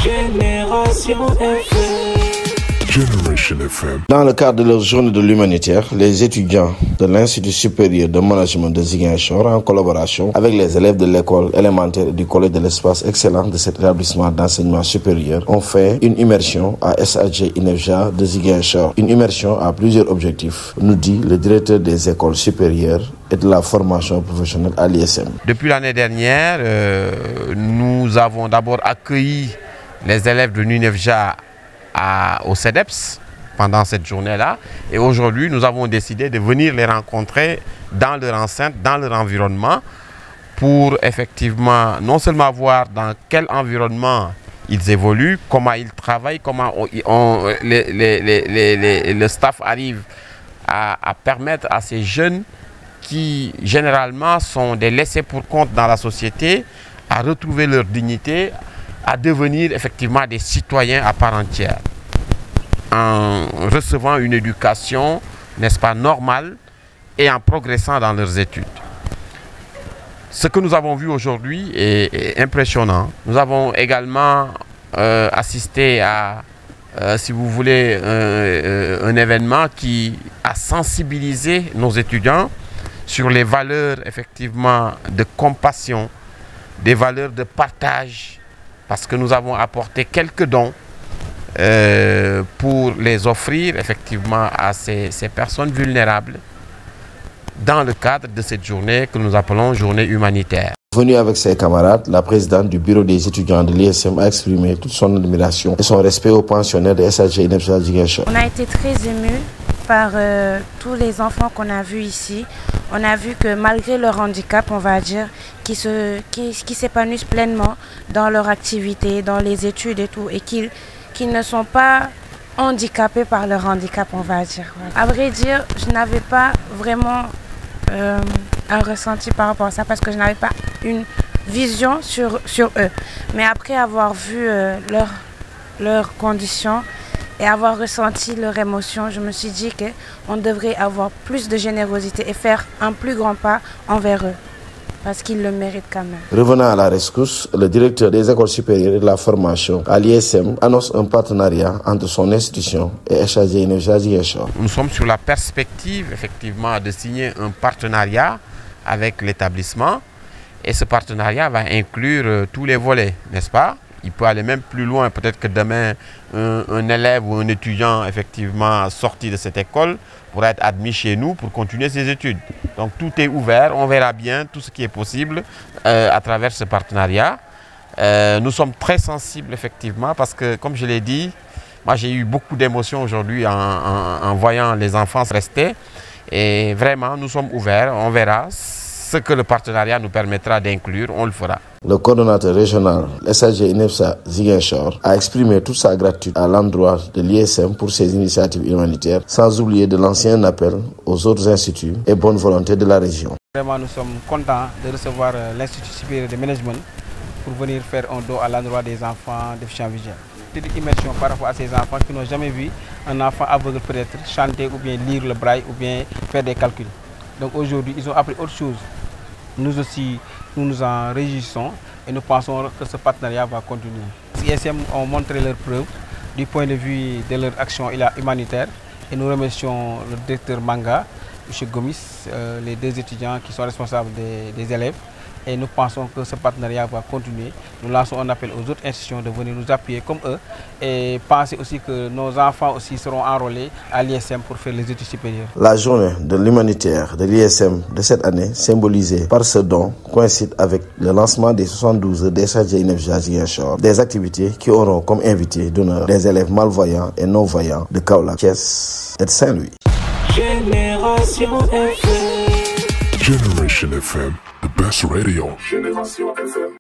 Génération FM. Generation FM. Dans le cadre de leur journée de l'humanitaire, les étudiants de l'Institut supérieur de management de Ziguinchor, en collaboration avec les élèves de l'école élémentaire et du collège de l'espace excellent de cet établissement d'enseignement supérieur, ont fait une immersion à SAG INEFJA de Ziguinchor. Une immersion à plusieurs objectifs, nous dit le directeur des écoles supérieures et de la formation professionnelle à l'ISM. Depuis l'année dernière, nous avons d'abord accueilli les élèves de l'INEFJA au CEDEPS pendant cette journée-là. Et aujourd'hui, nous avons décidé de venir les rencontrer dans leur enceinte, dans leur environnement, pour effectivement non seulement voir dans quel environnement ils évoluent, comment ils travaillent, comment le staff arrive à permettre à ces jeunes qui généralement sont des laissés pour compte dans la société à retrouver leur dignité, à devenir effectivement des citoyens à part entière, en recevant une éducation, n'est-ce pas, normale et en progressant dans leurs études. Ce que nous avons vu aujourd'hui est impressionnant. Nous avons également assisté à, si vous voulez, un événement qui a sensibilisé nos étudiants sur les valeurs effectivement de compassion, des valeurs de partage, parce que nous avons apporté quelques dons pour les offrir effectivement à ces personnes vulnérables dans le cadre de cette journée que nous appelons journée humanitaire. Venue avec ses camarades, la présidente du bureau des étudiants de l'ISM a exprimé toute son admiration et son respect aux pensionnaires de SAG INEFJA Ziguinchor. On a été très émus par tous les enfants qu'on a vus ici. On a vu que malgré leur handicap, on va dire, qui s'épanouissent pleinement dans leur activité, dans les études et tout, et qui ne sont pas handicapés par leur handicap, on va dire. À vrai dire, je n'avais pas vraiment un ressenti par rapport à ça, parce que je n'avais pas une vision sur eux. Mais après avoir vu leurs conditions et avoir ressenti leur émotion, je me suis dit qu'on devrait avoir plus de générosité et faire un plus grand pas envers eux, parce qu'ils le méritent quand même. Revenant à la rescousse, le directeur des écoles supérieures et de la formation à l'ISM annonce un partenariat entre son institution et SAG INEFJA Ziguinchor. Nous sommes sur la perspective effectivement de signer un partenariat avec l'établissement, et ce partenariat va inclure tous les volets, n'est-ce pas? Il peut aller même plus loin, peut-être que demain, un élève ou un étudiant effectivement sorti de cette école pourra être admis chez nous pour continuer ses études. Donc tout est ouvert, on verra bien tout ce qui est possible à travers ce partenariat. Nous sommes très sensibles effectivement parce que, comme je l'ai dit, moi j'ai eu beaucoup d'émotions aujourd'hui en voyant les enfants rester. Et vraiment, nous sommes ouverts, on verra. Ce que le partenariat nous permettra d'inclure, on le fera. Le coordonnateur régional SAG INEFJA Ziguinchor a exprimé toute sa gratitude à l'endroit de l'ISM pour ses initiatives humanitaires, sans oublier de lancer un appel aux autres instituts et bonne volonté de la région. Vraiment, nous sommes contents de recevoir l'Institut supérieur de management pour venir faire un don à l'endroit des enfants déficients visuels. C'est une immersion par rapport à ces enfants qui n'ont jamais vu un enfant aveugle peut-être chanter ou bien lire le braille ou bien faire des calculs. Donc aujourd'hui, ils ont appris autre chose. Nous aussi, nous nous en réjouissons et nous pensons que ce partenariat va continuer. Les ISM ont montré leurs preuves du point de vue de leur action humanitaire et nous remercions le directeur Manga, M. Gomis, les deux étudiants qui sont responsables des élèves. Et nous pensons que ce partenariat va continuer. Nous lançons un appel aux autres institutions de venir nous appuyer comme eux et penser aussi que nos enfants aussi seront enrôlés à l'ISM pour faire les études supérieures. La journée de l'humanitaire de l'ISM de cette année, symbolisée par ce don, coïncide avec le lancement des 72 heures des SAG INEFJA Ziguinchor, des activités qui auront comme invités d'honneur des élèves malvoyants et non-voyants de Kaolack, Thiès et de Saint-Louis. Génération FM. Generation FM, the best radio. Génération FM.